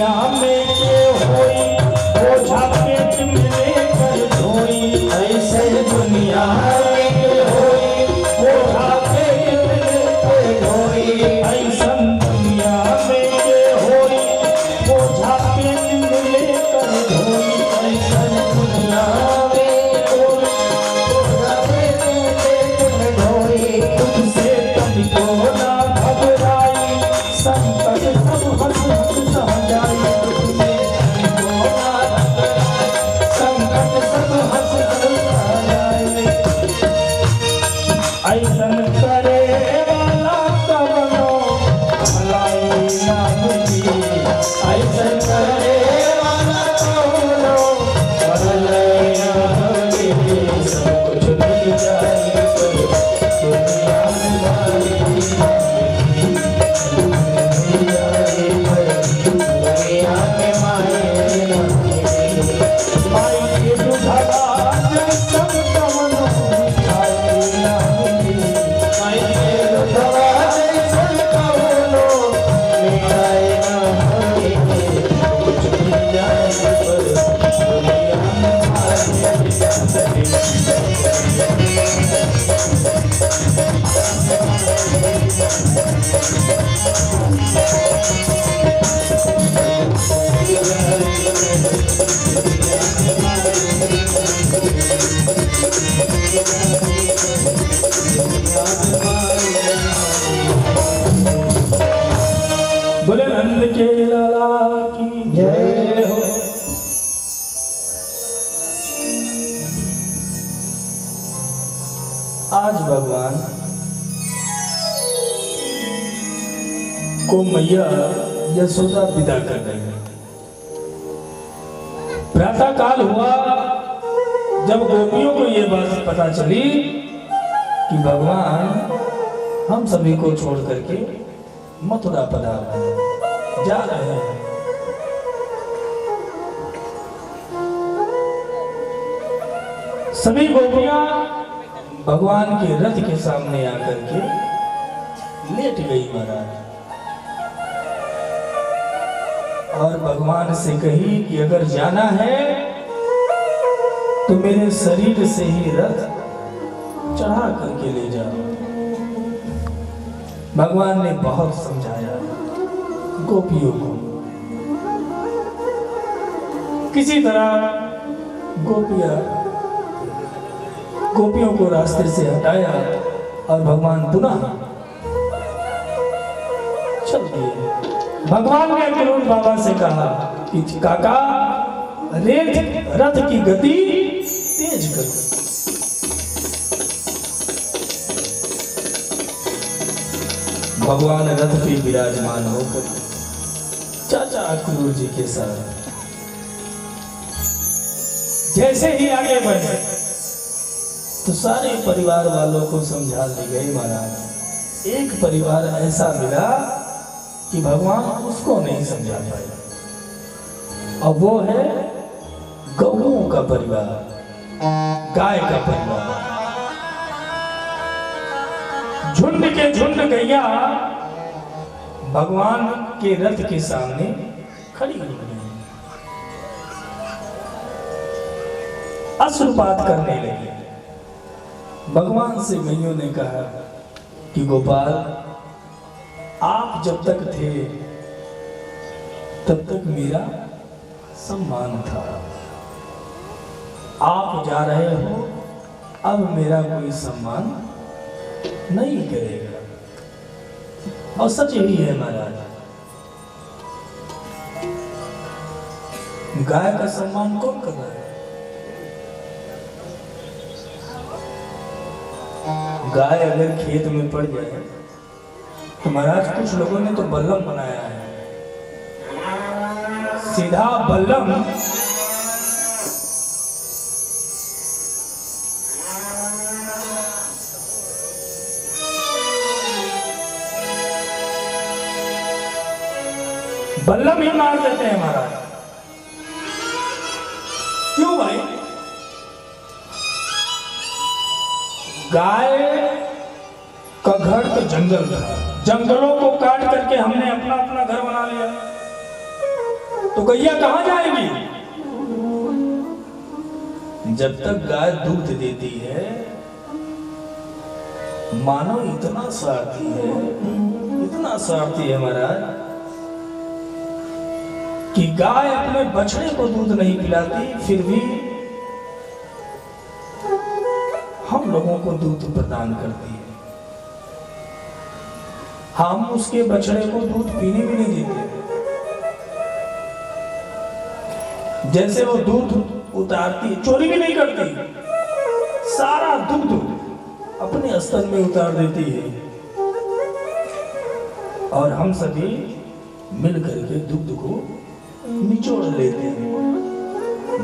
दुनिया में के होई ओझा पेट में लेकर ढोई ऐसे दुनिया में के होई ओझा पेट में लेकर ढोई ऐसन दुनिया में के होई ओझा पेट में लेकर ढोई ऐसन दुनिया में होई ओझा पेट में लेकर ढोई तुमसे तुमको ना घबराई संकट सब हंस हंस सह जाई तुमसे तुमको ना घबराई संकट सब हंस हंस सह जाई ऐसन करे वाला कवनो भलाई ना मिली ऐसन करे वाला कवनो भलाई ना मिली सब कुछ मिल जाए पर दुनिया में भारी दुनिया में माए माई के दुधावा सब कवनो खाए ना मिली माई के दुधावा सब कवनो मिठाई ना मिली कुछ मिल जाए पर दुनिया में बोले नंद के लाला की जय हो। आज भगवान को मैया यशोदा विदा कर रही है। प्रातः काल हुआ जब गोपियों को ये बात पता चली कि भगवान हम सभी को छोड़ करके मथुरा पधार रहे हैं, जा रहे हैं। सभी गोपियां भगवान के रथ के सामने आकर के लेट गई महाराज और भगवान से कही कि अगर जाना है तो मेरे शरीर से ही रथ चढ़ा करके ले जाओ। भगवान ने बहुत समझाया गोपियों को, किसी तरह गोपियों को रास्ते से हटाया और भगवान पुनः चल दिए। भगवान ने क्रोध बाबा से कहा कि काका रथ की गति तेज करो। भगवान रथ पे विराजमान होकर चाचा अक्रूर जी के साथ जैसे ही आगे बढ़े तो सारे परिवार वालों को समझा दी गई महाराज। एक परिवार ऐसा मिला कि भगवान उसको नहीं समझा पाए और वो है गौओं का परिवार, गाय का परिवार। झुंड के झुंड गैया भगवान के रथ के सामने खड़ी हो गई, अश्रुपात करने लगी। भगवान से गैयों ने कहा कि गोपाल आप जब तक थे तब तक मेरा सम्मान था, आप जा रहे हो अब मेरा कोई सम्मान नहीं करेगा। और सच यही है महाराज, गाय का सम्मान कौन कर रहा है? गाय अगर खेत में पड़ जाए तो महाराज कुछ लोगों ने तो बल्लम बनाया है, सीधा बल्लम बल्लम ही मार देते हैं महाराज। क्यों भाई? गाय का घर तो जंगल था, जंगलों को काट करके हमने अपना अपना घर बना लिया। तो गैया कहां जाएगी? जब तक गाय दूध देती है, मानो इतना स्वार्थी है महाराज कि गाय अपने बछड़े को दूध नहीं पिलाती, फिर भी हम लोगों को दूध प्रदान करती है। हम उसके बछड़े को दूध पीने भी नहीं देते। जैसे वो दूध उतारती, चोरी भी नहीं करती, सारा दूध अपने स्तन में उतार देती है और हम सभी मिल करके दूध को निचोड़ लेते हैं,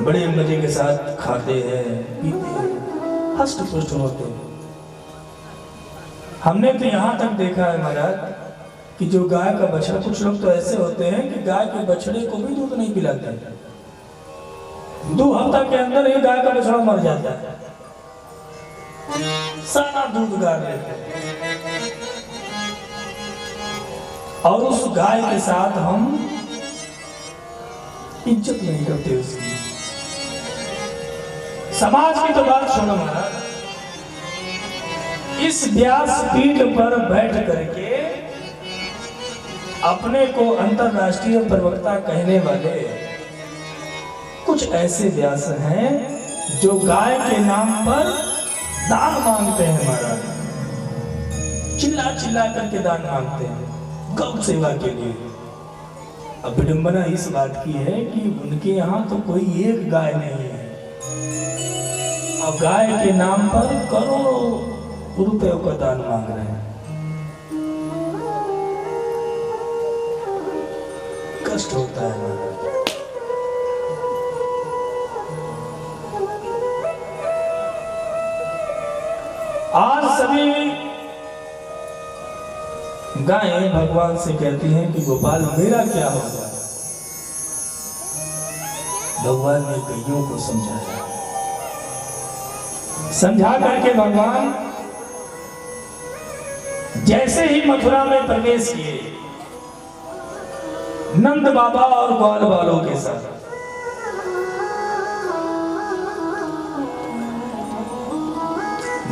बड़े मजे के साथ खाते हैं, पीते हैं, हष्ट पुष्ट होते हैं। हमने तो यहाँ तक देखा है महाराज कि जो गाय का बछड़ा, कुछ लोग तो ऐसे होते हैं कि गाय के बछड़े को भी दूध नहीं पिलाते, 2 हफ्ता के अंदर ही गाय का बछड़ा मर जाता है, सारा दूध गाड़ लेते हैं और उस गाय के साथ हम इज्जत नहीं करते उसकी। समाज की तो बात छोड़ो महाराज, इस व्यास पीठ पर बैठ करके अपने को अंतरराष्ट्रीय प्रवक्ता कहने वाले कुछ ऐसे व्यास हैं जो गाय के नाम पर दान मांगते हैं महाराज, चिल्ला चिल्ला करके दान मांगते हैं गौ सेवा के लिए। अब विडंबना इस बात की है कि उनके यहाँ तो कोई एक गाय नहीं है और गाय के नाम पर करोड़ों रुपयों का दान मांग रहे हैं। कष्ट होता है। आज सभी गायें भगवान से कहती हैं कि गोपाल मेरा क्या होगा। भगवान ने गैयों को समझाया, समझा करके भगवान जैसे ही मथुरा में प्रवेश किए नंद बाबा और ग्वाल वालों के साथ,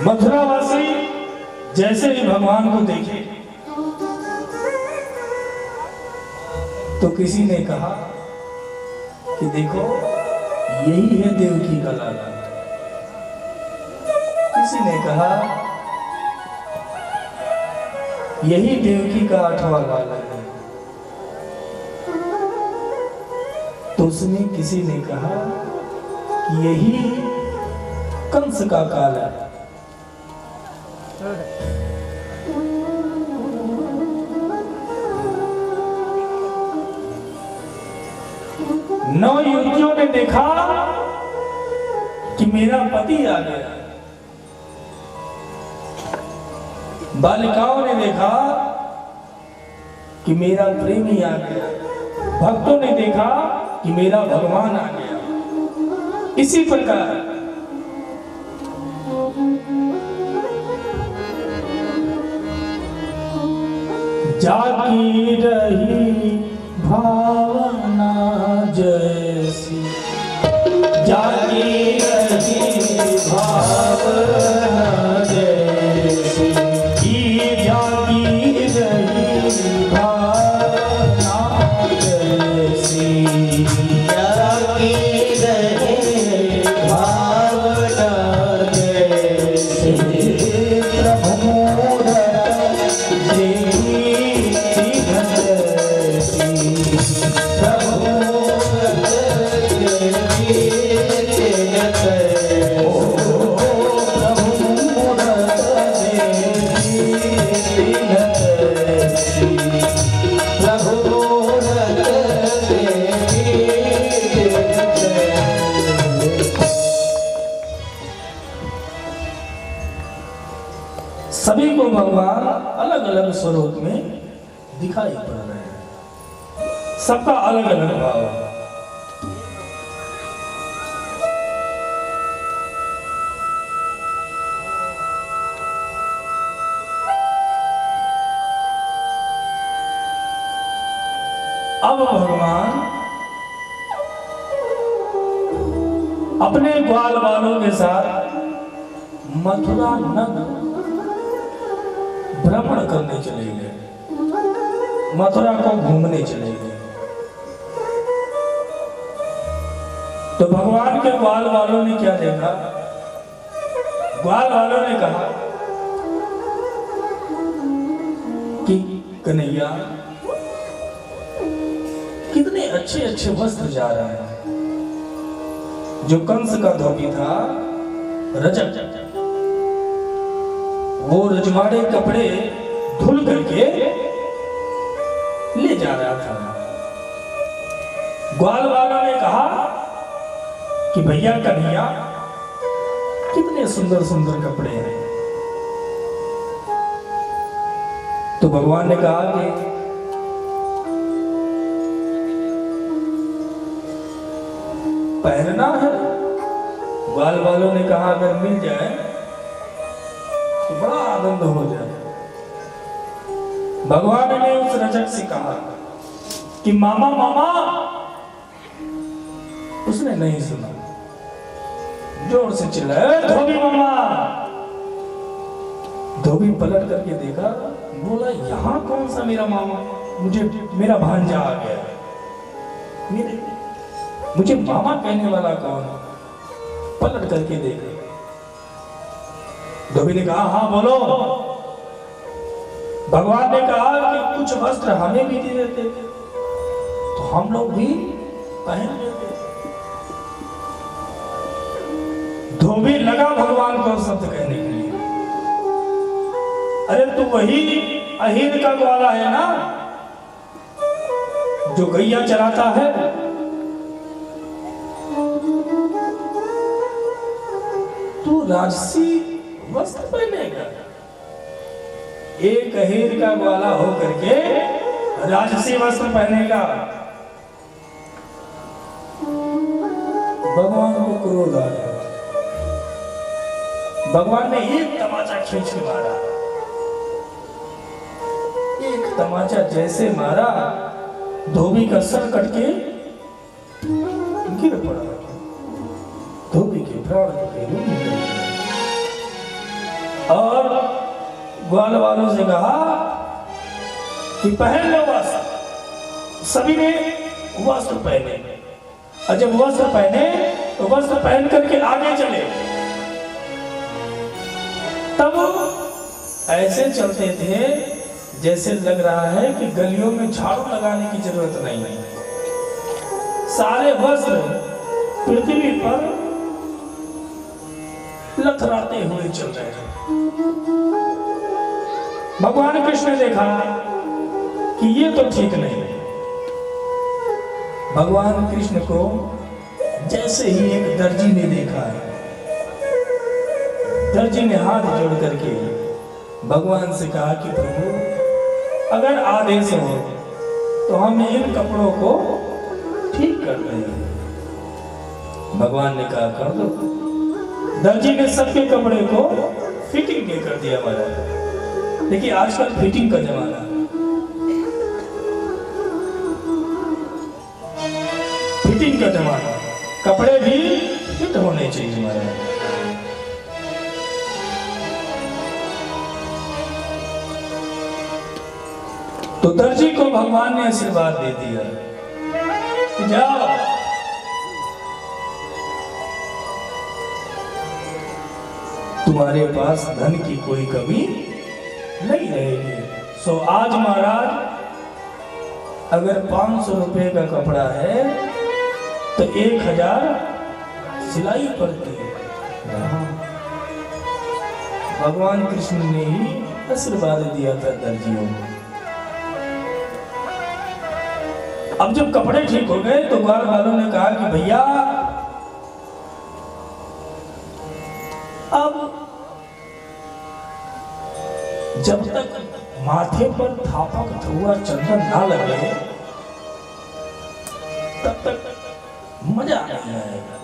मथुरावासी जैसे ही भगवान को देखे तो किसी ने कहा कि देखो यही है देवकी का लाला, किसी ने कहा यही देवकी का 8वां लाला है, तो उसमें किसी ने कहा कि यही कंस का काल है। नौ युवतियों ने देखा कि मेरा पति आ गया, बालिकाओं ने देखा कि मेरा प्रेमी आ गया, भक्तों ने देखा कि मेरा भगवान आ गया। इसी प्रकार जागी रही भावना जैसी, जागी रही भावना जैसी, जागी रही भावना जैसी, जागी रही भावना जैसी, प्रभु सभी को भगवान अलग अलग स्वरूप में दिखाई पड़ रहे हैं, सबका अलग अलग भाव है। अब भगवान अपने ग्वाल वालों के साथ मथुरा नगर भ्रमण करने चले गए, मथुरा को घूमने चले गए। तो भगवान के ग्वाल वालों ने क्या देखा? ग्वाल वालों ने कहा कि कन्हैया कितने अच्छे अच्छे वस्त्र जा रहे हैं। जो कंस का धोबी था रजक, वो रजवाड़े कपड़े धुल करके ले जा रहा था। ग्वाल वालों ने कहा कि भैया कन्हैया कितने सुंदर सुंदर कपड़े हैं। तो भगवान ने कहा कि पहनना है। ग्वाल वालों ने कहा अगर मिल जाए तो बड़ा आनंद हो जाए। भगवान ने उस रजक से कहा कि मामा मामा, उसने नहीं सुना, जोर से चिल्लाया धोबी मामा। धोबी पलट करके देखा, बोला यहां कौन सा मेरा मामा, मुझे मेरा भांजा आ गया, मुझे मामा कहने वाला कौन? पलट करके देखा। धोबी ने कहा हाँ बोलो। भगवान ने कहा कि कुछ वस्त्र हमें भी दे देते तो हम लोग भी पहन लेते। धोबी लगा भगवान को शब्द कहने के लिए, अरे तू वही अहीर का ग्वाला है ना जो गैया चराता है? तू राजसी वस्त्र पहनेगा? एक अहीर का ग्वाला होकर के राजसी वस्त्र पहनेगा? भगवान को क्रोध आ गया। भगवान ने एक तमाचा खींच के मारा। एक तमाचा जैसे मारा, धोबी का सर कट के गिर पड़ा। धोबी के प्राण निकल। और ग्वाल वालों से कहा कि पहन लो वस्त्र। सभी ने वस्त्र पहने, और जब वस्त्र पहने तो वस्त्र पहन करके आगे चले। तब ऐसे चलते थे जैसे लग रहा है कि गलियों में झाड़ू लगाने की जरूरत नहीं है। सारे वस्त्र पृथ्वी पर लथराते हुए चल रहे हैं। भगवान कृष्ण ने देखा कि ये तो ठीक नहीं है। भगवान कृष्ण को जैसे ही एक दर्जी ने देखा है, दर्जी ने हाथ जोड़ करके भगवान से कहा कि प्रभु अगर आदेश हो तो हम इन कपड़ों को ठीक कर देंगे। भगवान ने कहा कर दो। दर्जी ने सबके कपड़े को फिटिंग भी कर दिया हमारा। देखिए आजकल फिटिंग का जमाना है। फिटिंग का जमाना, कपड़े भी फिट होने चाहिए हमारे। तो दर्जी को भगवान ने आशीर्वाद दे दिया कि जाओ तुम्हारे पास धन की कोई कमी नहीं रहेगी। सो आज महाराज अगर 500 रुपए का कपड़ा है तो 1000 सिलाई पड़ती है। भगवान कृष्ण ने ही आशीर्वाद दिया था दर्जियों को। अब जब कपड़े ठीक हो गए तो ग्वाल वालों ने कहा कि भैया अब जब तक माथे पर थापक धुआ चंदन ना लगे तब तक मजा नहीं आएगा।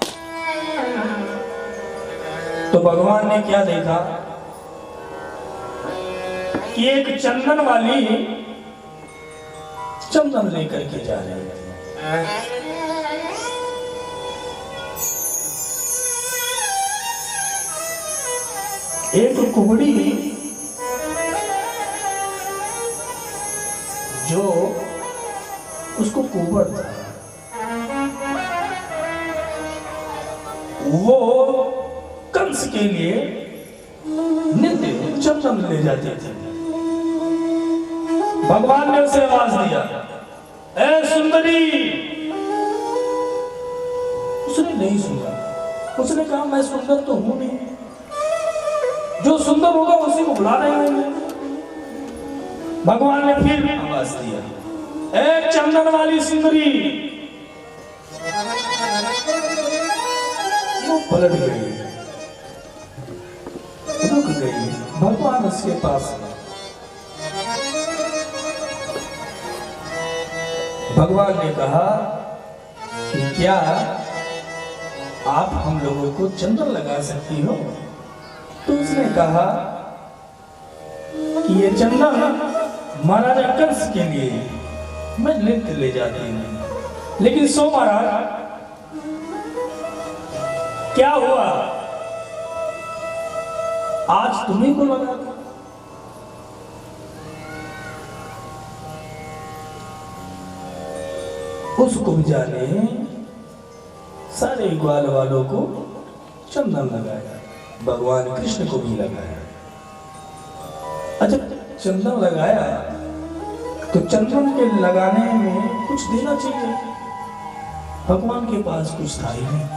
तो भगवान ने क्या देखा कि एक चंदन वाली चंदन लेकर के जा रही थी। एक कुबड़ी जो उसको कुबड़ था, वो कंस के लिए नित्य चंदन ले जाते थे। भगवान ने उसे आवाज दिया, ए सुंदरी। उसने नहीं सुना। उसने कहा मैं सुंदर तो हूं नहीं, जो सुंदर होगा उसी को बुला रहे हैं। भगवान ने फिर आवाज दिया, ए चंदन वाली सुंदरी। वो पलट गई, रुक गई। भगवान उसके पास, भगवान ने कहा कि क्या आप हम लोगों को चंदन लगा सकती हो? तो उसने कहा कि ये चंदन महाराजा कंस के लिए मैं नृत्य ले जाती हूं, लेकिन सो महाराज क्या हुआ, आज तुम्हीं को लगा। उस कुब्जा ने सारे ग्वाल वालों को चंदन लगाया, भगवान कृष्ण को भी लगाया। अच्छा, चंदन लगाया तो चंदन के लगाने में कुछ देना चाहिए। भगवान के पास कुछ था ही नहीं,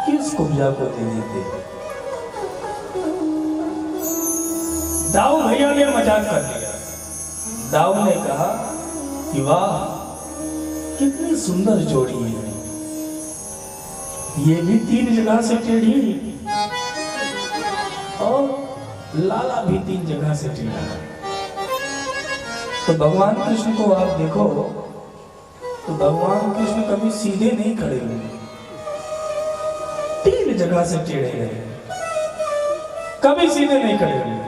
किस कुब्जा को दे देते। दाऊ भैया ने मजाक कर दिया। दाऊ ने कहा कि वाह कितनी सुंदर जोड़ी है, ये भी 3 जगह से टेढ़ी और लाला भी 3 जगह से टेढ़ा। तो भगवान कृष्ण को आप देखो तो भगवान कृष्ण कभी सीधे नहीं खड़े हुए, 3 जगह से टेढ़े रहे, कभी सीधे नहीं खड़े हुए।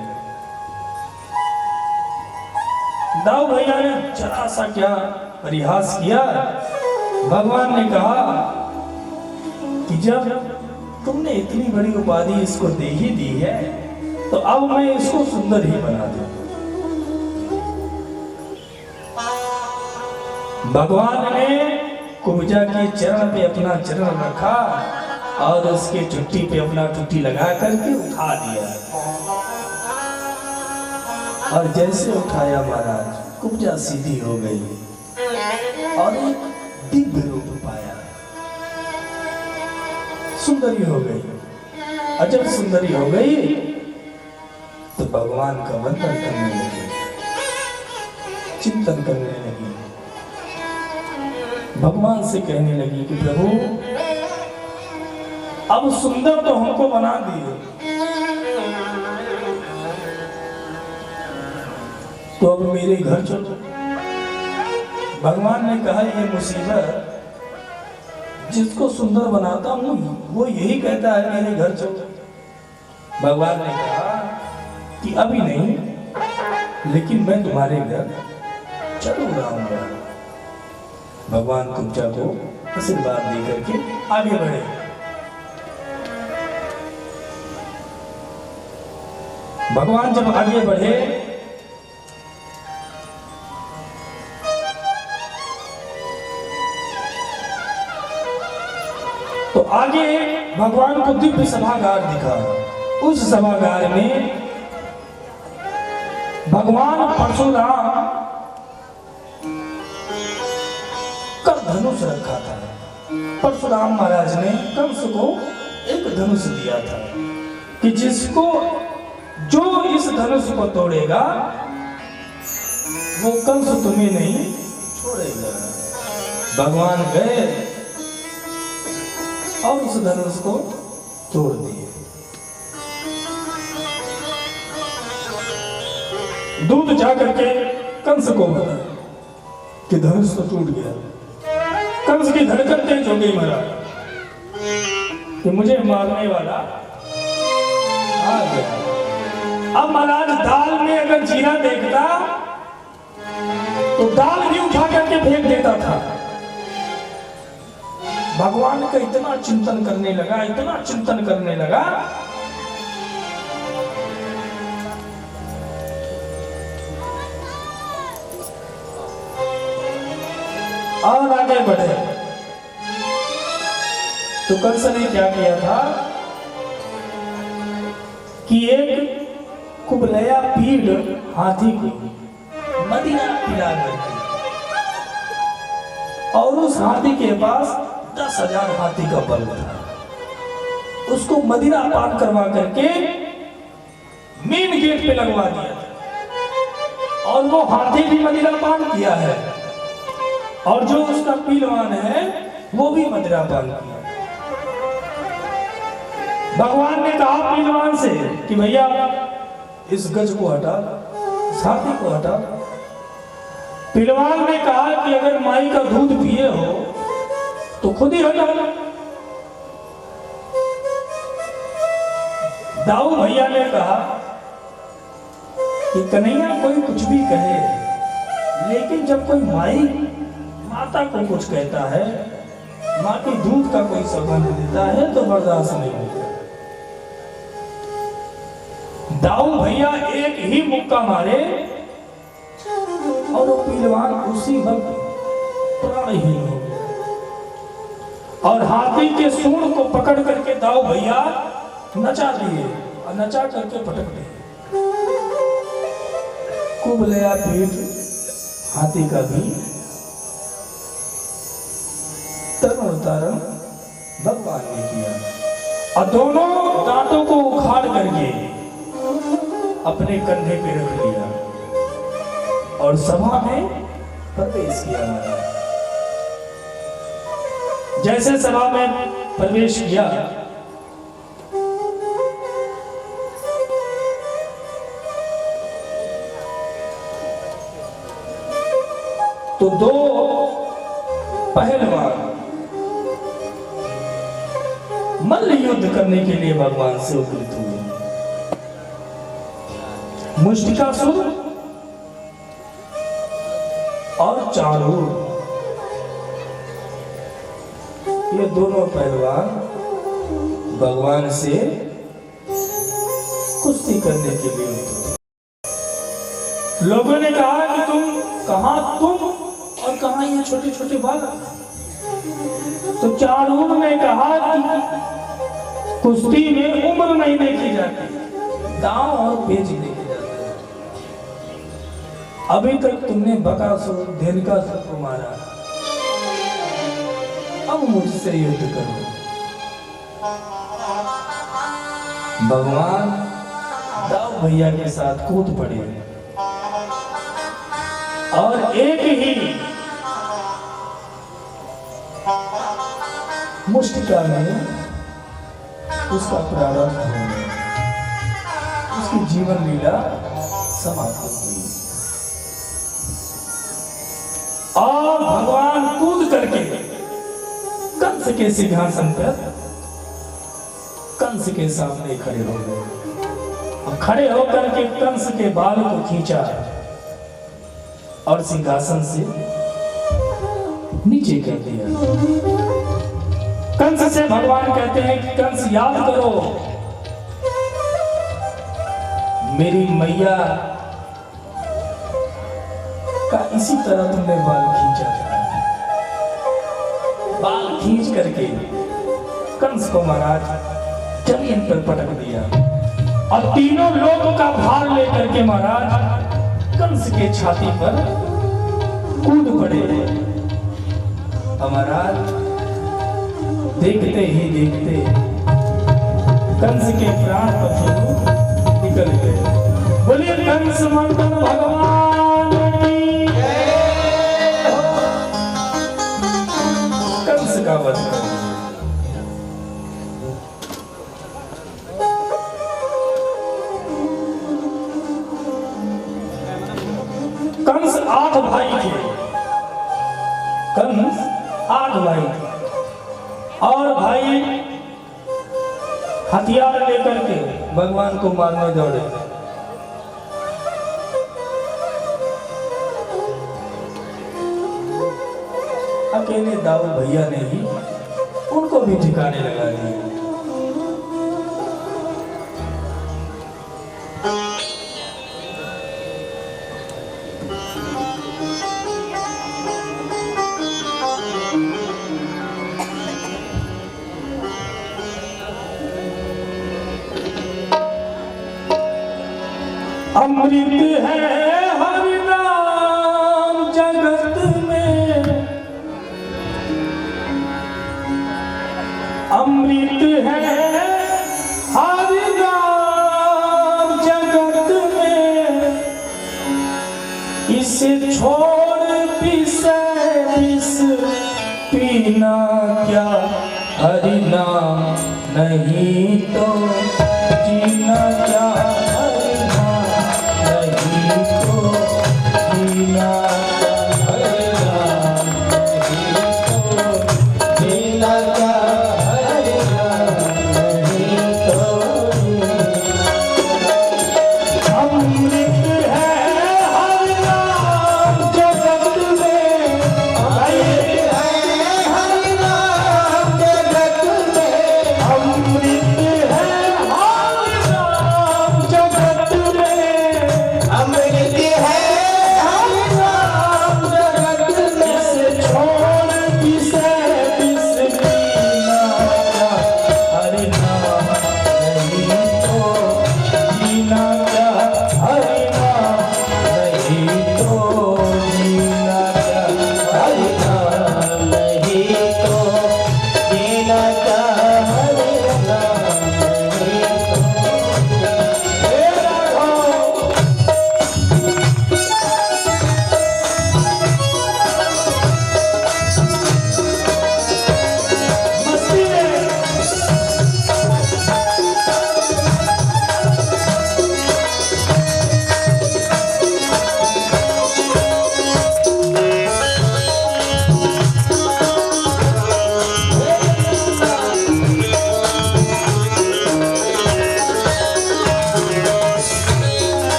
दाऊ भैया ने जरा सा क्या परिहास किया। भगवान ने कहा कि जब तुमने इतनी बड़ी उपाधि इसको दे ही दी है तो अब मैं इसको सुंदर ही बना दूं। भगवान ने कुब्जा के चरण पे अपना चरण रखा और उसके चुट्टी पे अपना चुट्टी लगा करके उठा दिया, और जैसे उठाया महाराज कुब्जा सीधी हो गई और एक दिव्य रूप पाया, सुंदरी हो गई। और जब सुंदरी हो गई तो भगवान का वंदन करने लगी, चिंतन करने लगी, भगवान से कहने लगी कि प्रभु अब सुंदर तो हमको बना दिए, तो अब मेरे घर चलो। भगवान ने कहा ये मुसीबत, जिसको सुंदर बनाता हूं वो यही कहता है मेरे घर चलो। भगवान ने कहा कि अभी नहीं, लेकिन मैं तुम्हारे घर जरूर आऊंगा। भगवान कुब्जा को आशीर्वाद दे करके आगे बढ़े। भगवान जब आगे बढ़े तो आगे भगवान को दिव्य सभागार दिखा। उस सभागार में भगवान परशुराम का धनुष रखा था। परशुराम महाराज ने कंस को एक धनुष दिया था कि जिसको जो इस धनुष को तोड़ेगा वो कंस तुम्हें नहीं छोड़ेगा। भगवान गए और उस धनुष को तोड़ दिए। दूत जाकर के कंस को बताया कि धनुष तो टूट गया। कंस की धड़कन तेज हो गई महाराज कि मुझे मारने वाला आ गया। अब महाराज दाल में अगर जीरा देखता तो दाल भी उठा करके फेंक देता था। भगवान का इतना चिंतन करने लगा, इतना चिंतन करने लगा और आगे बढ़े तो कंस ने क्या किया था कि एक कुबलया पीढ़ हाथी को मदिरा पिला करके, और उस हाथी के पास 10,000 हाथी का बल था, उसको मदिरा पान करवा करके मेन गेट पे लगवा दिया था। और वो हाथी भी मदिरा पान किया है, और जो उसका पहलवान है वो भी मदिरा पान किया। भगवान ने कहा पहलवान से कि भैया इस गज को हटा, इस हाथी को हटा। पहलवान ने कहा कि अगर माई का दूध पिए हो तो खुद ही हटा। दाऊ भैया ने कहा कि कन्हैया कोई कुछ भी कहे, लेकिन जब कोई माता को कुछ कहता है, माँ के दूध का कोई संबंध देता है तो बर्दाश्त नहीं होता। दाऊ भैया एक ही मुक्का मारे और वो पहलवान उसी वक्त प्राणहीन हो गया, और हाथी के सूंड को पकड़ करके दाऊ भैया नचा दिए और नचा करके पटक दिए। कुबलया पीठ हाथी का भी तरण तारण भगवान ने किया, और दोनों दांतों को उखाड़ करके अपने कंधे पे रख लिया और सभा में प्रवेश किया। जैसे सभा में प्रवेश किया तो दो पहलवान मल्ल युद्ध करने के लिए भगवान से उपस्थित हुए। मुष्टिकासुर और चाणूर, ये दोनों पहलवान भगवान से कुश्ती करने के लिए उतरे। लोगों ने कहा कि तुम और कहां ये छोटे छोटे बालक। तो चाणूर ने कहा कि कुश्ती में उम्र नहीं देखी जाती, दांव और पेच देखे जाते हैं। अभी तक तुमने बकासुर धेनुकासुर को मारा, अब मुझसे युद्ध करो। भगवान दाऊ भैया के साथ कूद पड़े और एक ही मुष्टिका में उसका प्रारंभ हो गया, उसकी जीवन लीला समाप्त हुई। और भगवान कूद करके कंस के सिंहासन पर कंस के सामने खड़े हो गए, और खड़े होकर के कंस के बाल को खींचा और सिंहासन से नीचे कर दिया। कंस से भगवान कहते हैं कि कंस याद करो, मेरी मैया का इसी तरह तुमने बाल खींचा था। बाल खींच करके कंस को महाराज जमीन पर पटक दिया, और तीनों लोगों का भार लेकर के महाराज कंस के छाती पर कूद पड़े। महाराज देखते ही देखते कंस के प्राण पखेरु निकल गए। बोलिए कंस मंडन भगवान की जय हो। कंस का वध कर दिया। कंस 8 भाई थे, कंस 8 भाई थे, और भाई हथियार लेकर के भगवान को मारने दौड़े। अकेले दाऊ भैया ने ही उनको भी ठिकाने लगा दिया। अमृत है हरि नाम जगत में, अमृत है हरि नाम जगत में, इसे छोड़ विष पीना क्या, हरि नाम नहीं तो जीना क्या, हरि नाम नहीं तो जीना क्या, हरि नाम नहीं तो जीना क्या, हरि नाम नहीं तो अमृत है हरि नाम जगत में, अमृत है हरि नाम जगत में, अमृत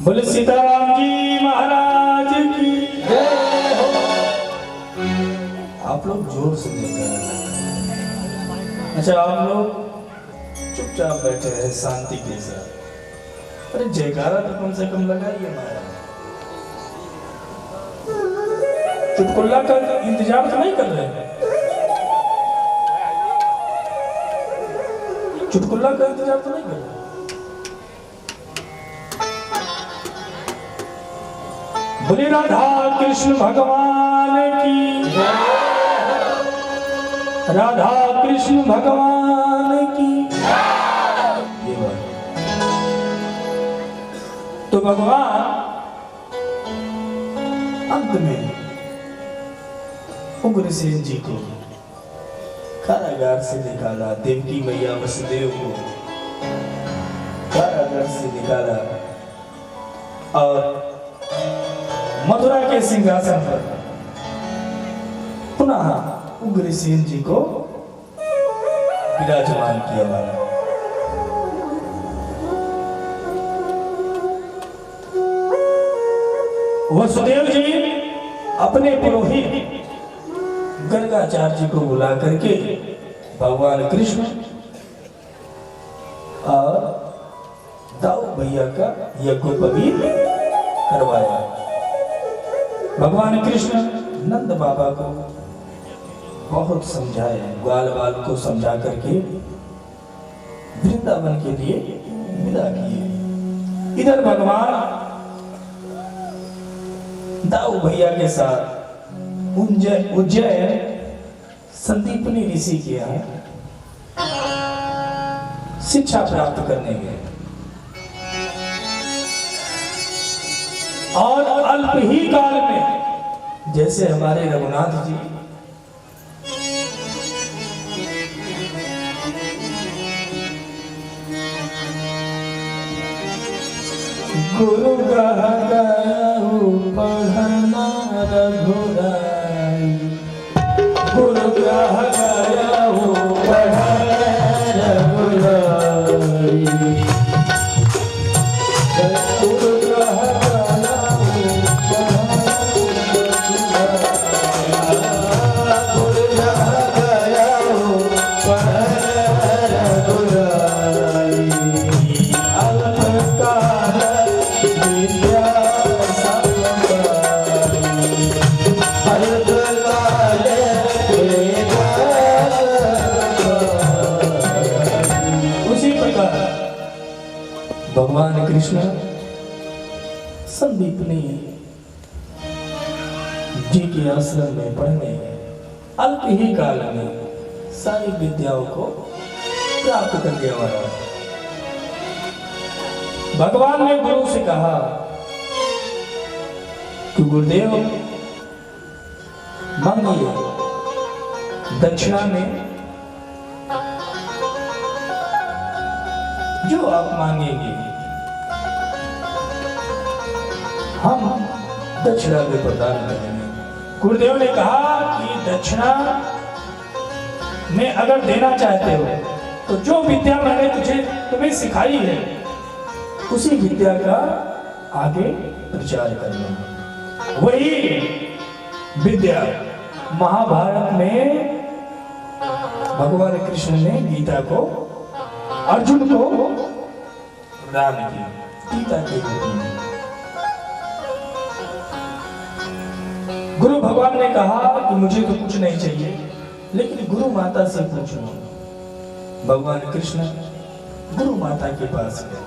बोले सीताराम जी महाराज की जय हो। आप लोग जोर से देखकर, अच्छा आप लोग चुपचाप बैठे रहे शांति के साथ। अरे जयकारा तो कम से कम लगाइए महाराज। चुटकुल्ला का इंतजार तो नहीं कर रहे? चुटकुल्ला का इंतजार तो नहीं कर रहे? बोले राधा कृष्ण भगवान की, राधा कृष्ण भगवान की। ये बात तो भगवान अंत में उग्रसेन जी को कारागार से निकाला, देवकी मैया वसुदेव को कारागार से निकाला और मथुरा के सिंहासन पर पुनः उग्रसेन जी को विराजमान किया गया। वसुदेव जी अपने पुरोहित गर्गाचार्य जी को बुला करके भगवान कृष्ण और दाऊ भैया का यज्ञोपवीत करवाया। भगवान कृष्ण नंद बाबा को बहुत समझाए, ग्वाल बाल को समझा करके वृंदावन के लिए विदा किए। इधर भगवान दाऊ भैया के साथ उज्जैन संदीपनी ऋषि के यहाँ शिक्षा प्राप्त करने गए और अल्प ही काल में जैसे हमारे रघुनाथ जी गुरु गया पढ़ना रघुराई, गुरु गया पढ़ना रघुराई, गुरु भगवान कृष्ण संदीपनी जी के आश्रम में पढ़ने अल्प ही काल में सारी विद्याओं को प्राप्त कर लिया वाला। भगवान ने गुरु से कहा कि गुरुदेव मांगिए दक्षिणा में जो आप मांगेंगे हम दक्षिणा में प्रदान करेंगे। गुरुदेव ने कहा कि दक्षिणा में अगर देना चाहते हो तो जो विद्या मैंने तुम्हें सिखाई है उसी विद्या का आगे प्रचार करना। वही विद्या महाभारत में भगवान कृष्ण ने गीता को अर्जुन को प्रदान की, गीता के रूप में। गुरु भगवान ने कहा कि मुझे तो कुछ नहीं चाहिए, लेकिन गुरु माता से पूछो भगवान कृष्ण गुरु माता के पास गए।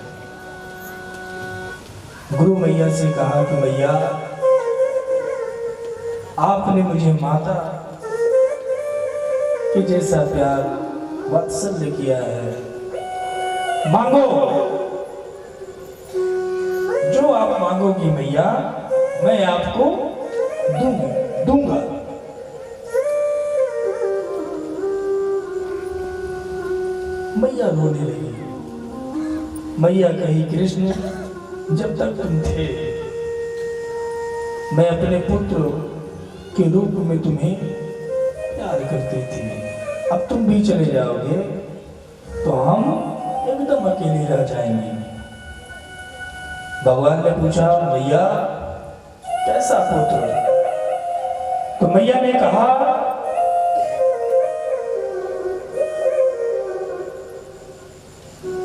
गुरु मैया से कहा कि मैया, आपने मुझे माता के जैसा प्यार वात्सल्य किया है, मांगो, जो आप मांगोगी मैया मैं आपको दूंगा। मैया रोने लगी। मैया कही, कृष्ण, जब तक तुम थे मैं अपने पुत्र के रूप में तुम्हें प्यार करती थी, अब तुम भी चले जाओगे तो हम एकदम अकेले रह जाएंगे। भगवान ने पूछा, मैया कैसा पुत्र? तो मैया ने कहा,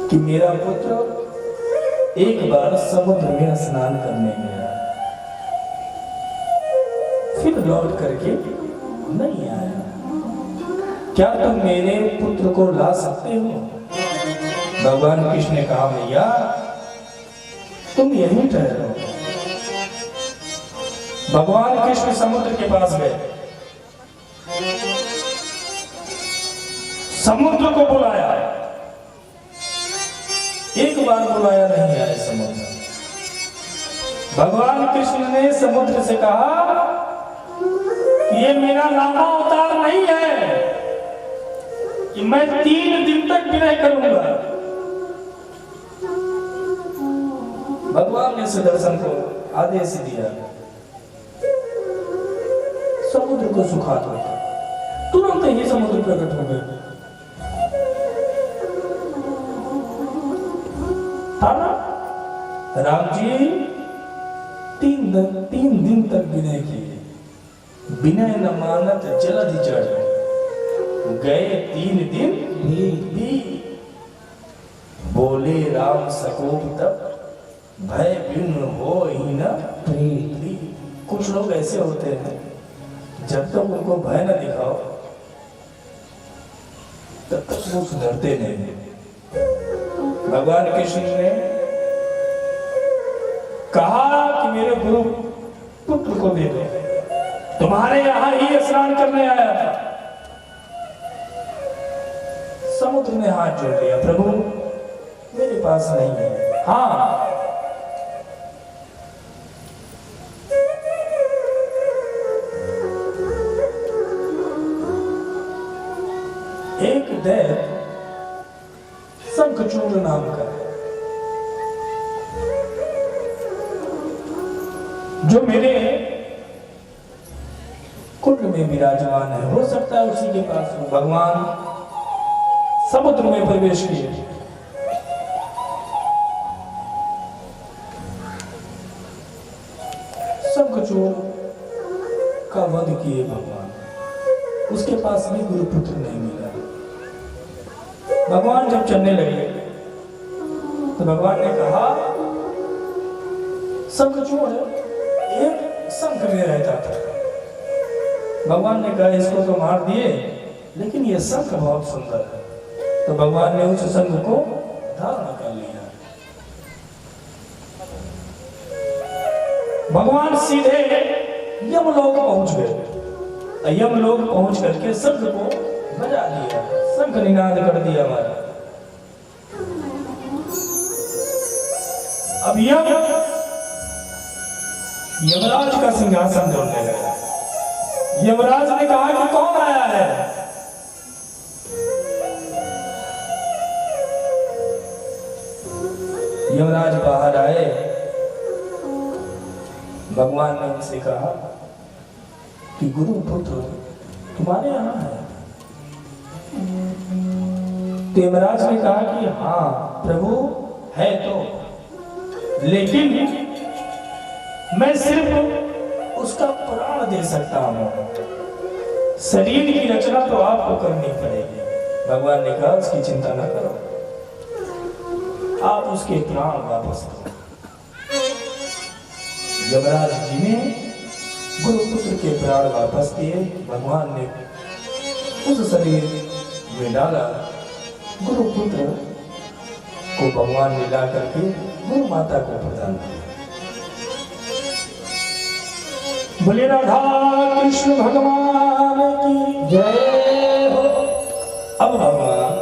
कि मेरा पुत्र एक बार समुद्र में स्नान करने गया, फिर लौट करके नहीं आया। क्या तुम मेरे पुत्र को ला सकते हो? भगवान कृष्ण ने कहा, मैया तुम यहीं ठहरो। भगवान कृष्ण समुद्र के पास गए, समुद्र को बुलाया, एक बार बुलाया नहीं आए समुद्र। भगवान कृष्ण ने समुद्र से कहा कि ये मेरा लामा अवतार नहीं है कि मैं 3 दिन तक विनय करूंगा। भगवान ने सुदर्शन को आदेश दिया, समुद्र को सुखा दो। तुरंत ही समुद्र प्रकट हो गया। राम जी 3 दिन तक विनय किए, विनय न मानत जलधि चढ़ गए 3 दिन भी। बोले राम सकोप तब भय भिन्न हो ही न प्रीति। कुछ लोग ऐसे होते हैं, जब तक उनको भय न दिखाओ तब तक वो सुधरते नहीं। भगवान कृष्ण ने कहा कि मेरे गुरु पुत्र को दे दो, तुम्हारे यहां ही स्नान करने आया था। समुद्र ने हाथ जोड़ लिया, प्रभु मेरे पास नहीं है। हाँ, एक दैत्य शंखचूड़ नाम का है, जो मेरे कुंड में विराजमान है। हो सकता है उसी के पास हो। भगवान समुद्र में प्रवेश किए, शंखचूड़ का वध किए भगवान। उसके पास भी गुरुपुत्र नहीं मिला। भगवान जब चलने लगे तो भगवान ने कहा, शंखचूड़ एक शंख में रहता था। भगवान ने कहा, इसको तो मार दिए, लेकिन ये शंख बहुत सुंदर है। तो भगवान ने उस शंख को धारण कर लिया। भगवान सीधे यमलोक पहुंच गए। यमलोक पहुंच करके शंख को बजा दिया, शंख निनाद कर दिया हमारा। अब यमराज का सिंहासन जोड़ने लगा। यमराज ने कहा कि कौन आया है? यमराज बाहर आए। भगवान ने उनसे कहा कि गुरु पुत्र तुम्हारे यहां है। तो यमराज ने कहा कि हाँ प्रभु है, तो लेकिन मैं सिर्फ उसका प्राण दे सकता हूं, शरीर की रचना तो आपको करनी पड़ेगी। भगवान ने कहा उसकी चिंता न करो, आप उसके प्राण वापस दो। यमराज जी ने गुरुपुत्र के प्राण वापस दिए। भगवान ने उस शरीर में डाला गुरुपुत्र को भगवान ने ला करके गुरु माता को प्रदान किया। बोले राधा कृष्ण भगवान की जय हो। अब भगवान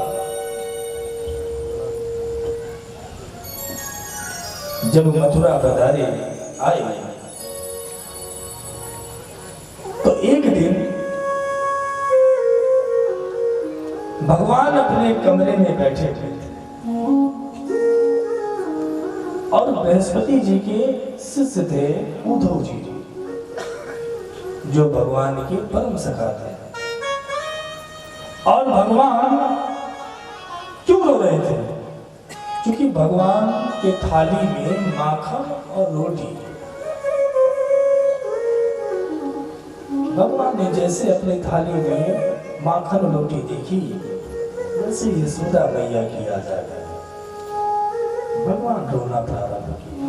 जब मथुरा पधारे आए तो एक दिन भगवान अपने कमरे में बैठे थे और बृहस्पति जी के शिष्य थे उद्धव जी, जो भगवान के परम सखा थे। और भगवान क्यों रो रहे थे? क्योंकि भगवान के थाली में माखन और रोटी, भगवान ने जैसे अपनी थाली में माखन रोटी देखी वैसे यशोदा मैया की याद आ गई। भगवान रोना प्रारंभ किया।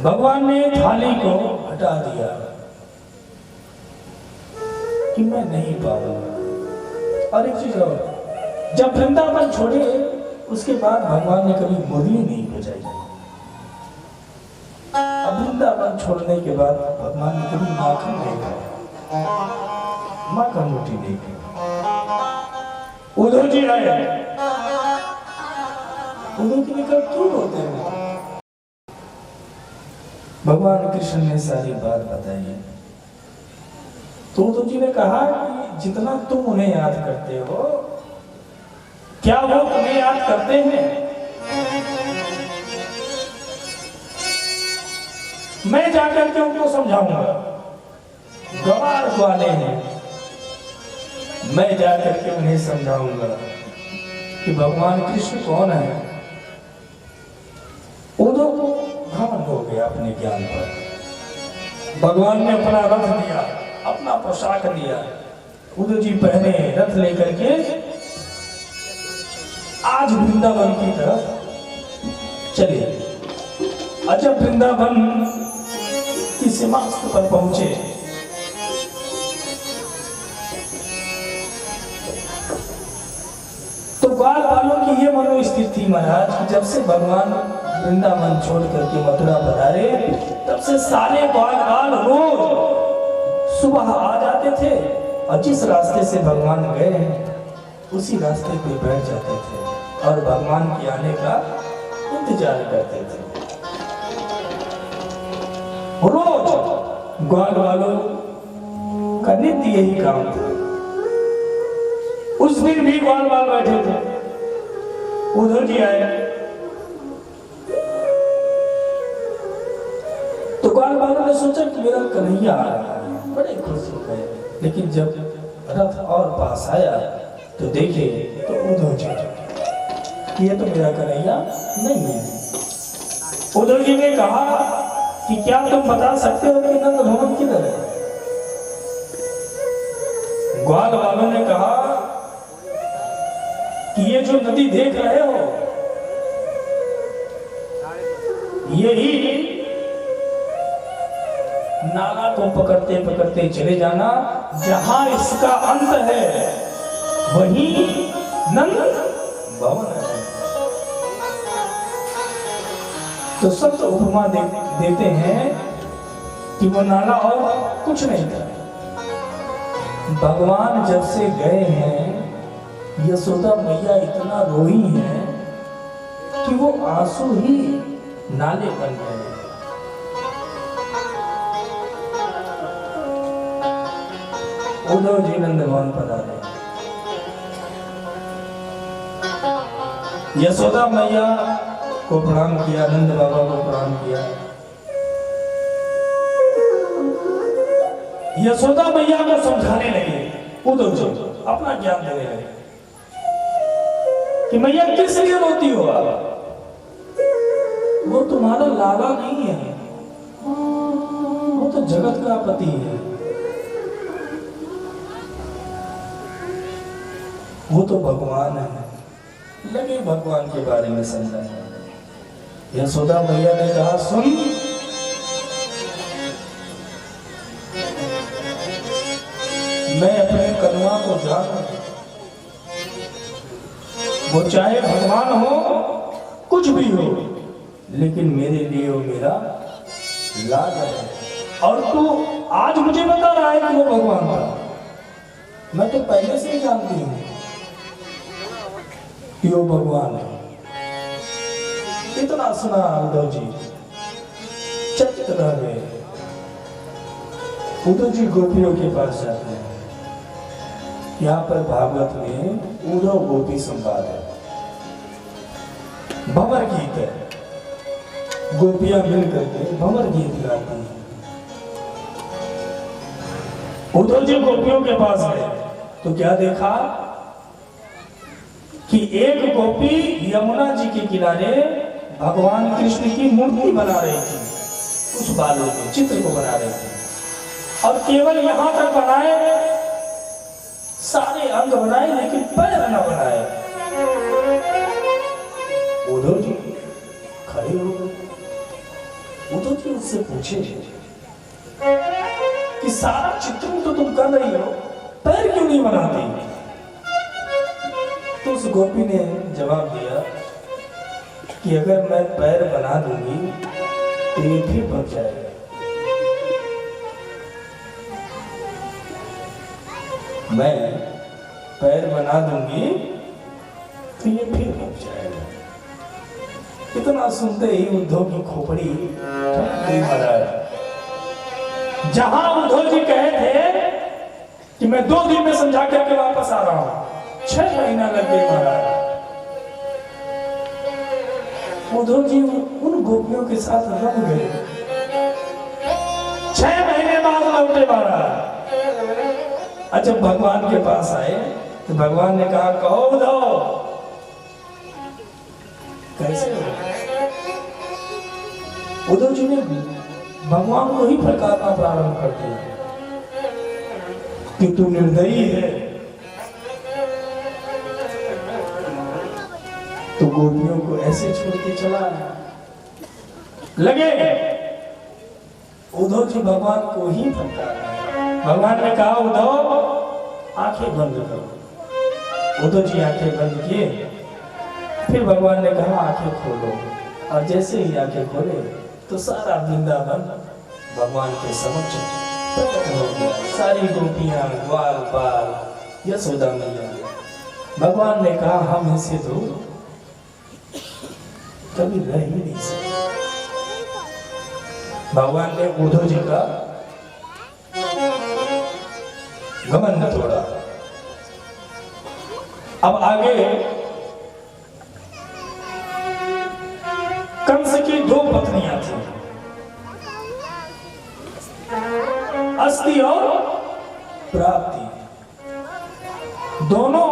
भगवान ने थाली को हटा दिया कि मैं नहीं पाऊंगा। और एक चीज और, जब वृंदावन छोड़े उसके बाद भगवान ने कभी मुरली नहीं बजाई। अब वृंदावन छोड़ने के बाद भगवान ने कभी माखन नहीं खाया, माखन रोटी नहीं खाई। उद्धव जी आए, उद्धव जी ने कहा क्यों रोते हैं? भगवान कृष्ण ने सारी बात बताई। तो उद्धव जी ने कहा कि जितना तुम उन्हें याद करते हो, क्या वो तुम्हें याद करते हैं? मैं जाकर के उनको समझाऊंगा। गवार वाले हैं, मैं जाकर के उन्हें समझाऊंगा कि भगवान कृष्ण कौन है। उद्धव को घमंड हो गया अपने ज्ञान पर। भगवान ने अपना रथ दिया, अपना पोशाक दिया। उद्धव जी पहने रथ लेकर के आज वृंदावन की तरफ चले। जब वृंदावन की सीमांत पर पहुंचे तो ग्वाल वालों की ये मनोस्थिति थी महाराज कि जब से भगवान वृंदावन छोड़ करके मथुरा पधारे तब से सारे ग्वाल वाल रोज सुबह आ जाते थे और जिस रास्ते से भगवान गए हैं उसी रास्ते पे बैठ जाते थे और भगवान के आने का इंतजार करते थे। रोज ग्वाल वालों का नित्य यही काम था। उस दिन भी ग्वाल वाल बैठे थे। उद्धव जी आए तो ग्वाल वालों ने सोचा कि मेरा कन्हैया आ रहा है, बड़े खुश हो गए। लेकिन जब रथ और पास आया तो देखे तो उद्धव जी, ये तो मेरा कन्हैया नहीं है। उद्धव जी ने कहा कि क्या तुम बता सकते हो कि नंद भवन किधर है? ग्वाल वालों ने कहा कि ये जो नदी देख रहे हो यही नाला को पकड़ते पकड़ते चले जाना, जहां इसका अंत है वहीं नंद भवन है। तो सब तो उपमा देते हैं कि वो नाला और कुछ नहीं था। भगवान जब से गए हैं यशोदा मैया इतना रोई है कि वो आंसू ही नाले बन गए। उद्धव जी नंद भवन पधारे। यशोदा मैया को प्रणाम किया, नंद बाबा को प्रणाम किया। यशोदा मैया को समझाने लगे उद्धव जी, अपना ज्ञान देने लगे कि मैया किस लिए रोती हो आप? वो तुम्हारा लाला नहीं है, वो तो जगत का पति है, वो तो भगवान है। लगे भगवान के बारे में समझाने। यशोदा मैया ने कहा सुन, मैं अपने कन्वा को जानूं वो चाहे भगवान हो, कुछ भी हो, लेकिन मेरे लिए वो मेरा लाज है। और तू आज मुझे बता रहा है कि वो भगवान था। मैं तो पहले से ही जानती हूँ कि वो भगवान है। इतना सुना उद्धव जी, चकित रह गए। उद्धव जी गोपियों के पास जाते हैं। यहाँ पर भागवत में उद्धव गोपी संवाद है, भंवर गीत है। गोपियां मिलकर के भंवर गीत गाती हैं। उद्धव जी गोपियों के पास गए तो क्या देखा कि एक गोपी यमुना जी के किनारे भगवान कृष्ण की मूर्ति बना रही थी। उस बालों के चित्र को बना रही थी, और केवल यहां तक बनाए, सारे अंग बनाए, लेकिन पैर न बनाए। उद्धव जी खड़े हो गए। उद्धव जी उससे पूछे कि सारा चित्र तो तुम कर रही हो, पैर क्यों नहीं बनाती? तो उस गोपी ने जवाब दिया कि अगर मैं पैर बना दूंगी तो ये फिर बन जाएगा। मैं पैर बना दूंगी तो ये फिर बन जाएगा। इतना सुनते ही उद्धव की खोपड़ी महाराज। जहां उद्धव जी कहे थे कि मैं 2 दिन में समझा करके वापस आ रहा हूं, 6 महीना लग गए महाराज। उद्धव जी उन गोपियों के साथ रम गए। 6 महीने बाद लौटे महाराज। और जब भगवान के पास आए तो भगवान ने कहा, कहो उद्धव कैसे हो? उद्धव जी ने भगवान को ही फटकारना प्रारंभ कर दिया कि तू निर्दयी है। तो गोपियों को ऐसे छोड़ के चला लगे। उद्धव जी भगवान को ही फटकार। भगवान ने कहा, उद्धव आंखें बंद करो। उद्धव जी आंखें बंद किए। फिर भगवान ने कहा, आंखें खोलो। और जैसे ही आंखें खोले तो सारा वृंदावन भगवान के समक्ष प्रकट हो गया। सारी गोपियां, ग्वाल बाल, यशोदा मैया। भगवान ने कहा, हम इनसे तो कभी रह ही नहीं सकते। भगवान ने उद्धव जी का घमंड तोड़ा। अब आगे कंस की 2 पत्नियां थी, अस्ति और प्राप्ति। दोनों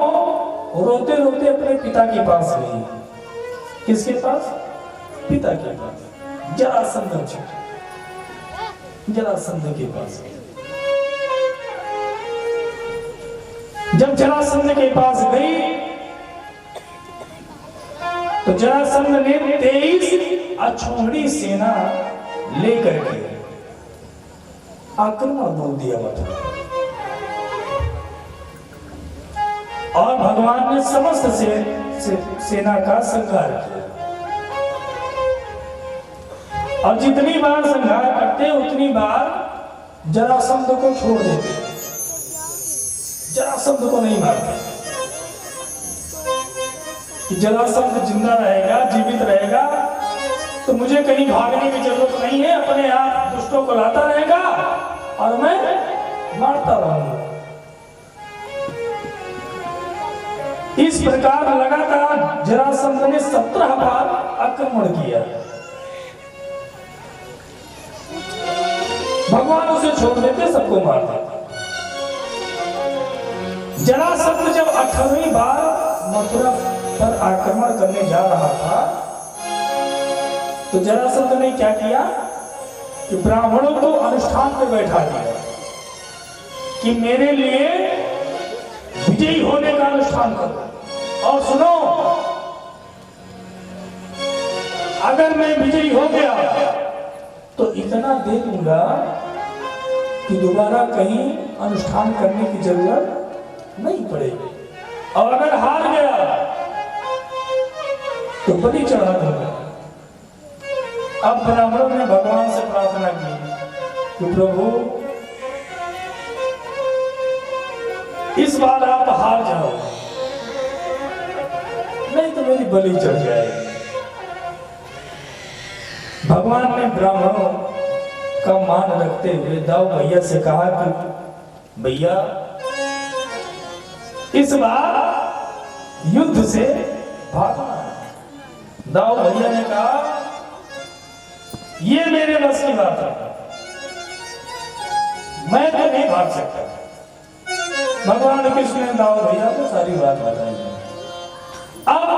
रोते रोते अपने पिता के पास गई। किसके पास? पिता के पास। जरासंध के पास। जब जरासंध के पास गई तो जरासंध ने 23 अछूहड़ी सेना लेकर के आक्रमण बोल दिया मथुरा। और भगवान ने समस्त सेना का संहार किया। और जितनी बार संहार करते उतनी बार जरासंध को छोड़ देते, जरासंध को नहीं मारते। कि जरासंध जिंदा रहेगा, जीवित रहेगा, तो मुझे कहीं भागने की जरूरत नहीं है। अपने आप दुष्टों को लाता रहेगा और मैं मारता रहूंगा। इस प्रकार लगातार जरासंध ने 17 बार आक्रमण किया। भगवान उसे छोड़ देते, सबको मार देते। जरासंध जब 18वीं बार मथुरा पर आक्रमण करने जा रहा था तो जरासंध ने क्या किया कि ब्राह्मणों को अनुष्ठान पे बैठा दिया कि मेरे लिए विजयी होने का अनुष्ठान करो। और सुनो, अगर मैं विजयी हो गया तो इतना दे दूंगा कि दोबारा कहीं अनुष्ठान करने की जरूरत नहीं पड़ेगी। और अगर हार गया तो बलि चढ़ा दूंगा। अब ब्राह्मणों ने भगवान से प्रार्थना की कि प्रभु इस बार आप हार जाओ, नहीं तो मेरी बलि चढ़ जाएगी। भगवान ने ब्राह्मणों का मान रखते हुए दाऊ भैया से कहा कि भैया इस बार युद्ध से भागना है। दाऊ भैया ने कहा ये मेरे बस की बात है, मैं तो नहीं भाग सकता। भगवान कृष्ण ने दाऊ भैया को सारी बात बताई। अब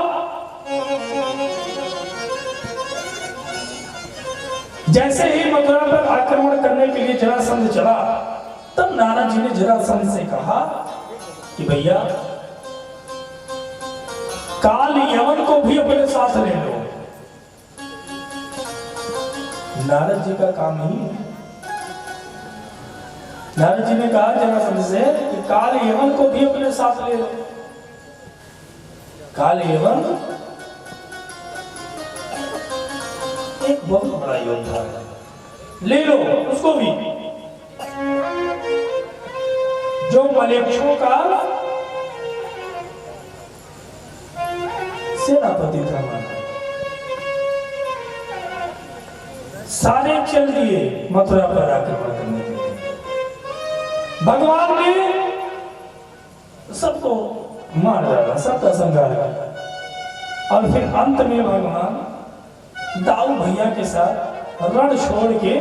जैसे ही मथुरा पर आक्रमण करने के लिए जरासंध चला, तब नारद जी ने जरासंध से कहा कि भैया काल यवन को भी अपने साथ ले लो। नारद जी का काम ही है। नारद जी ने कहा जरासंध से कि काल यवन को भी अपने साथ ले लो। काल यवन एक बहुत बड़ा योद्धा है, ले लो उसको भी। जो मलेच्छों का सेनापति था, सारे चल दिए मथुरा पर आक्रमण करने के लिए। भगवान ने सबको मार डाला, सबका संहार किया। और फिर अंत में भगवान दाऊ भैया के साथ रण छोड़ के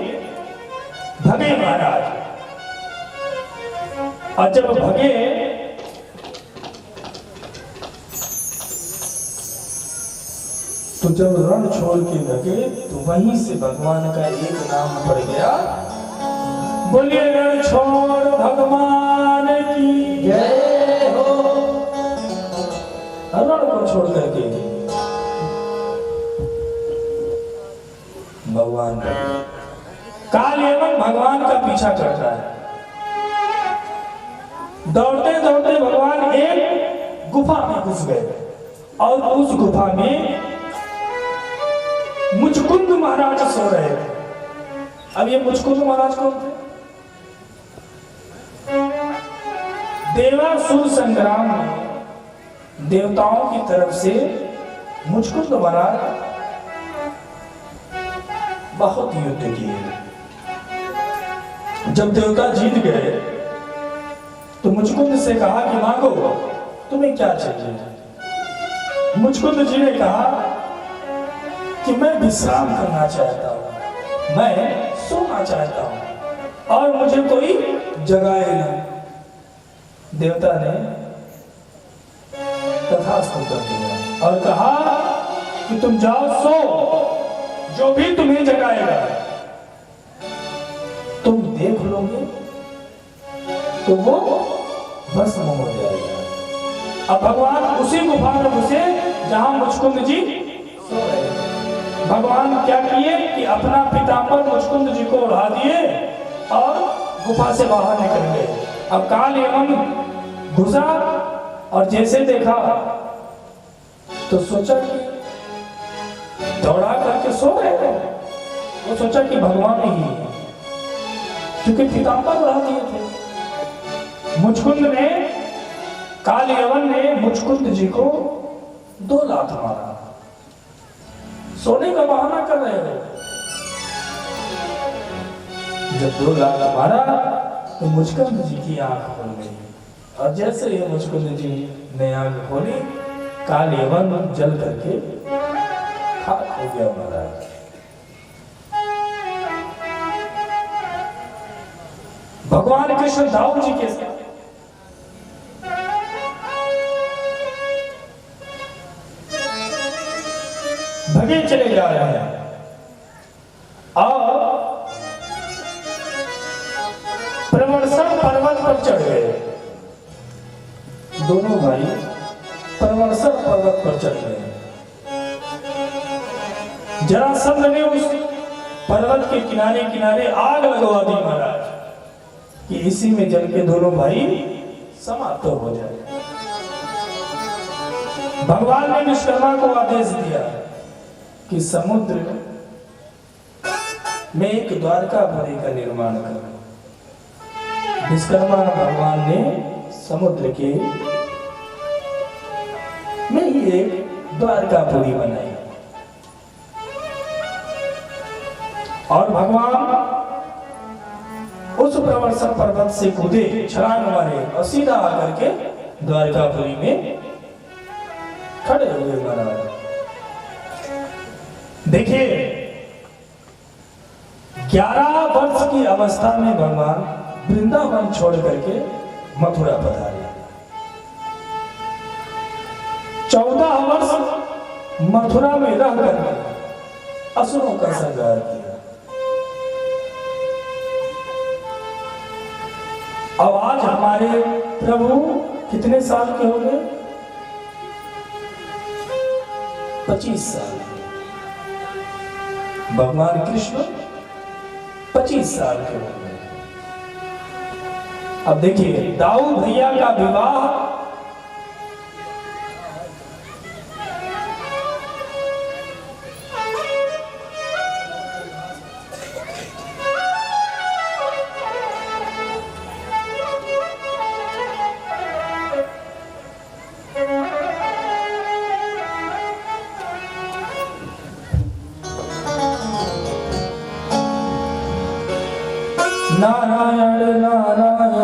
भगे महाराज। और जब भगे तो जब रण छोड़ के भगे तो वहीं से भगवान का एक नाम पड़ गया, बोलिए रण छोड़ भगवान की जय हो। रण को छोड़ करके भगवान काल एवं भगवान का पीछा करता है। दौड़ते दौड़ते भगवान एक गुफा में घुस गए और उस गुफा में मुचकुंद महाराज सो रहे थे। अब ये मुचकुंद महाराज कौन थे? देवासुर संग्राम में देवताओं की तरफ से मुचकुंद महाराज बहुत युद्ध किए। जब देवता जीत गए तो मुचकुंद से कहा कि मांगो, तुम्हें क्या चाहिए? मुचकुंद जी ने कहा कि मैं विश्राम करना चाहता हूं, मैं सोना चाहता हूं और मुझे कोई जगाए नहीं। देवता ने तथास्तु कर दिया और कहा कि तुम जाओ सो, जो भी तुम्हें जगाएगा तुम देख लोगे तो वो भस्म हो जाएगा। अब भगवान उसी गुफा में घुसे जहां मुचकुंद जी सो रहे थे। भगवान क्या किए कि अपना पीतांबर मुचकुंद जी को उड़ा दिए और गुफा से बाहर निकल गए। अब काल एवं घुसा और जैसे देखा तो सोचा कि दौड़ा करके सो रहे थे। वो सोचा कि भगवान ही है, क्योंकि पीतांबर उड़ा दिए थे। मुचकुंद ने, काल यवन ने मुचकुंद जी को 2 लात मारा। सोने का बहाना कर रहे थे। जब 2 लात मारा तो मुचकुंद जी की आंख खुल गई और जैसे ही मुचकुंद जी ने आंख खोली, काल यवन जल करके खाक हो गया महाराज। भगवान कृष्ण दाऊ जी के साथ भगे चले जा रहे हैं और प्रवर्षण पर्वत पर चढ़ गए। दोनों भाई प्रवर्षण पर्वत पर चढ़ गए। जरासंध ने उस पर्वत के किनारे किनारे आग लगवा दी महाराज कि इसी में जल के दोनों भाई समाप्त हो जाए। भगवान ने विश्वकर्मा को आदेश दिया कि समुद्र में एक द्वारकापुरी का निर्माण करो। विश्वकर्मा भगवान ने समुद्र के में ही एक द्वारकापुरी बनाई और भगवान उस प्रवर्षक पर्वत से कूदे, छलांग मारे और सीधा आकर के द्वारकापुरी में खड़े हुए महाराज। देखिए 11 वर्ष की अवस्था में भगवान वृंदावन छोड़ करके मथुरा पधारे। 14 वर्ष मथुरा में रह करके असुरों का संहार किया। अब आज हमारे प्रभु कितने साल के हो गए? 25 साल। भगवान कृष्ण 25 साल के हो गए। अब देखिए दाऊ भैया का विवाह नारायण नारायण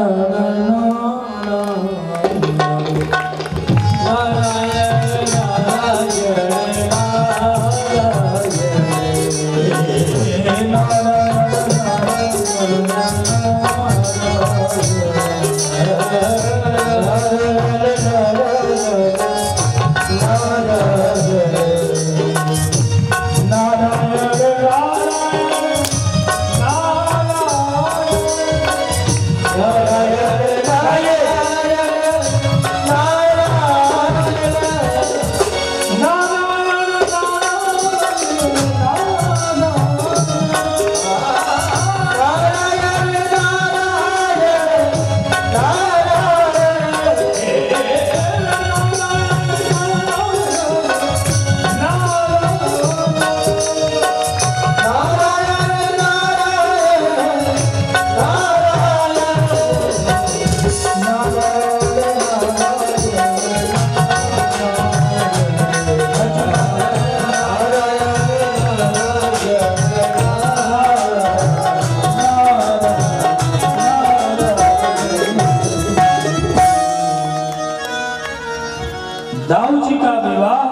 दाऊ जी का विवाह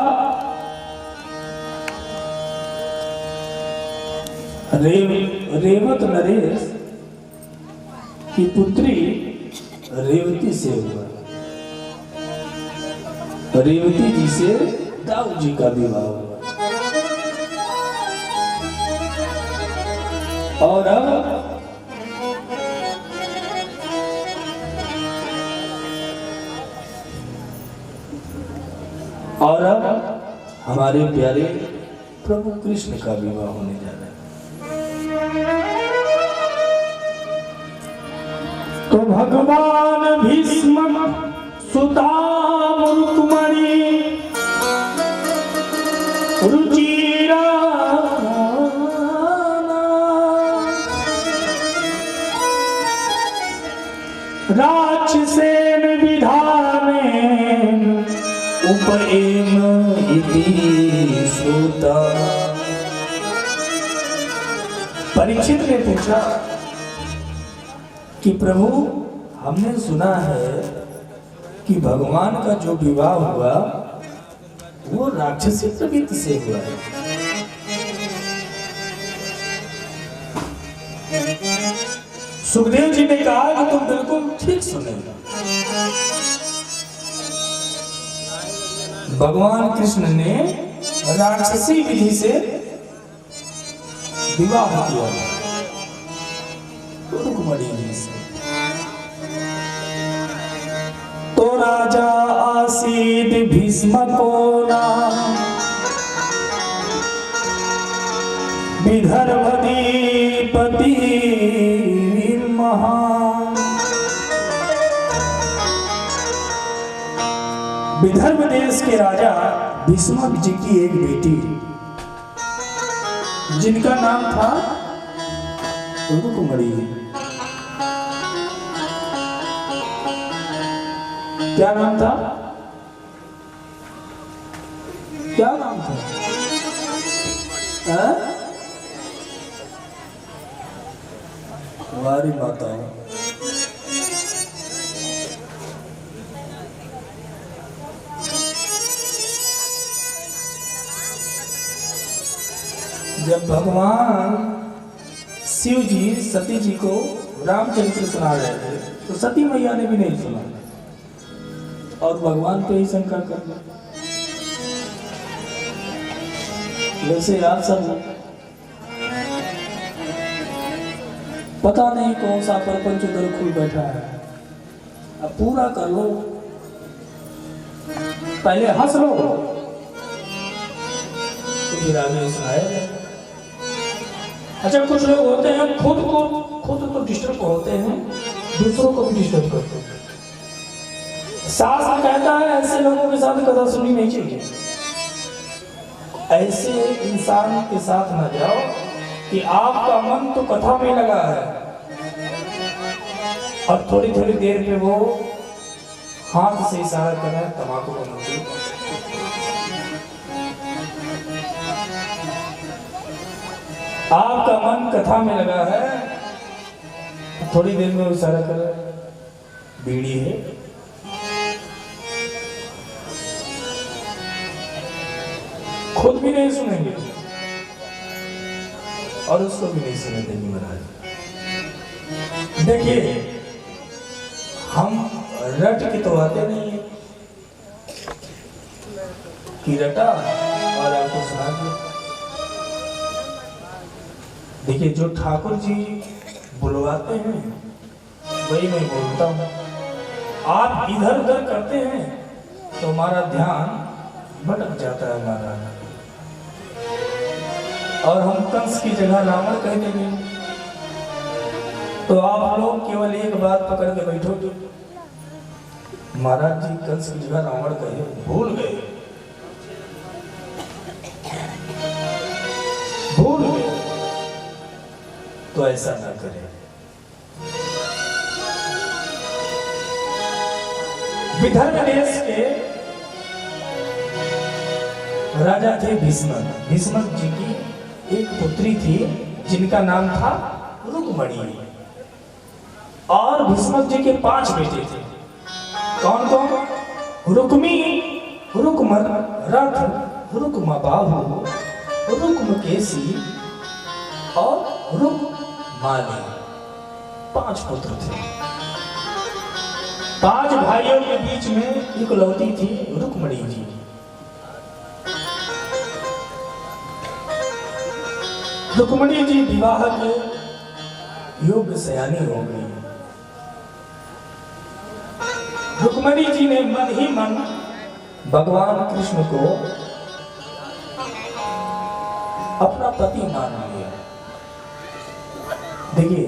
रेवत नरेश की पुत्री रेवती से हुआ। रेवती जी से दाऊ जी का विवाह हुआ। और अब हमारे प्यारे प्रभु कृष्ण का विवाह होने जा रहा है। तो भगवान भीष्म सुता मुरुकुमणि रुचिरा राक्षसेन विधानेन उपएम इति श्रुता। परीक्षित ने पूछा कि प्रभु हमने सुना है कि भगवान का जो विवाह हुआ वो राक्षसी प्रवृत्ति से हुआ है। सुखदेव जी ने कहा कि तुम बिल्कुल ठीक सुने। भगवान कृष्ण ने राक्षसी विधि से विवाह किया रुक्मिणी जी से। तो राजा आसीद भीष्म को नाम विदर्भधिपति महान। विदर्भ देश के राजा भीष्मक जी की एक बेटी जिनका नाम था रुक्मणी। क्या नाम था? क्या नाम था? हमारी माता जब भगवान शिव जी सती जी को रामचरित्र सुना रहे थे तो सती मैया ने भी नहीं सुना और भगवान पे ही शंका कर लिया। वैसे आप सब पता नहीं कौन सा प्रपंच उधर खुल बैठा है, अब पूरा कर लो, पहले हंस लो तो फिर आगे सुनाया। अच्छा, कुछ लोग होते हैं खुद तो डिस्टर्ब होते हैं, दूसरों को भी डिस्टर्ब करते हैं। शास्त्र कहता है ऐसे लोगों के साथ कथा सुननी नहीं चाहिए। ऐसे इंसान के साथ न जाओ कि आपका मन तो कथा में लगा है और थोड़ी थोड़ी देर पे वो हाथ से इशारा कर रहा है तम्बाकू बनाते। आपका मन कथा में लगा है, थोड़ी देर में इशारा कर रहा है बीड़ी है। खुद भी नहीं सुनेंगे और उसको भी नहीं सुने देंगे महाराज। देखिए, हम रट के तो आते नहीं है कि रटा और आपको सुना दिया। देखिए, जो ठाकुर जी बुलवाते हैं वही मैं बोलता हूँ। आप इधर उधर करते हैं तो हमारा ध्यान भटक जाता है हमारा, और हम कंस की जगह रावण कह देंगे तो आप लोग केवल एक बात पकड़ के बैठोगे, महाराज जी कंस की जगह रावण कहे, भूल गए। तो ऐसा ना करें। विदर्भ देश के राजा थे भीष्मक। भीष्मक जी की एक पुत्री थी जिनका नाम था रुक्मणी, और भीष्मक जी के 5 बेटे थे। कौन कौन? रुक्मी, रुक्मन, रथ, रुक्मबाहु, रुक्मकेशी और रुक्माली। 5 पुत्र थे। 5 भाइयों के बीच में इकलौती थी रुक्मणी जी। रुक्मणी जी विवाह के योग्य सयानी हो गई। रुक्मणी जी ने मन ही मन भगवान कृष्ण को अपना पति मान लिया। देखिए,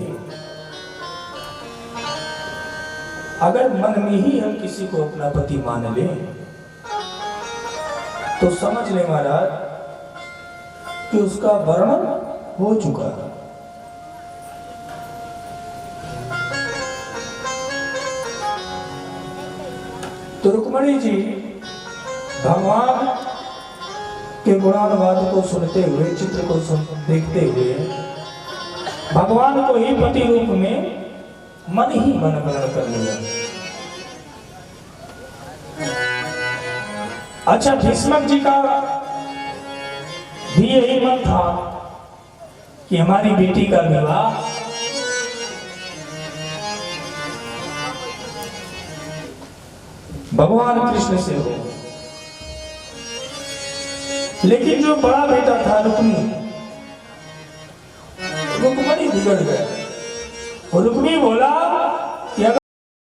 अगर मन में ही हम किसी को अपना पति मान लें तो समझ ले महाराज कि उसका वर्णन हो चुका है। तो रुक्मणी जी भगवान के गुणानुवाद को सुनते हुए, चित्र को देखते हुए भगवान को ही पति रूप में मन ही मन ग्रहण कर लिया। अच्छा, भीष्मक जी का भी यही मन था कि हमारी बेटी का विवाह भगवान कृष्ण से हो। लेकिन जो बड़ा बेटा था रुक्मणी बिगड़ गया। रुक्मी बोला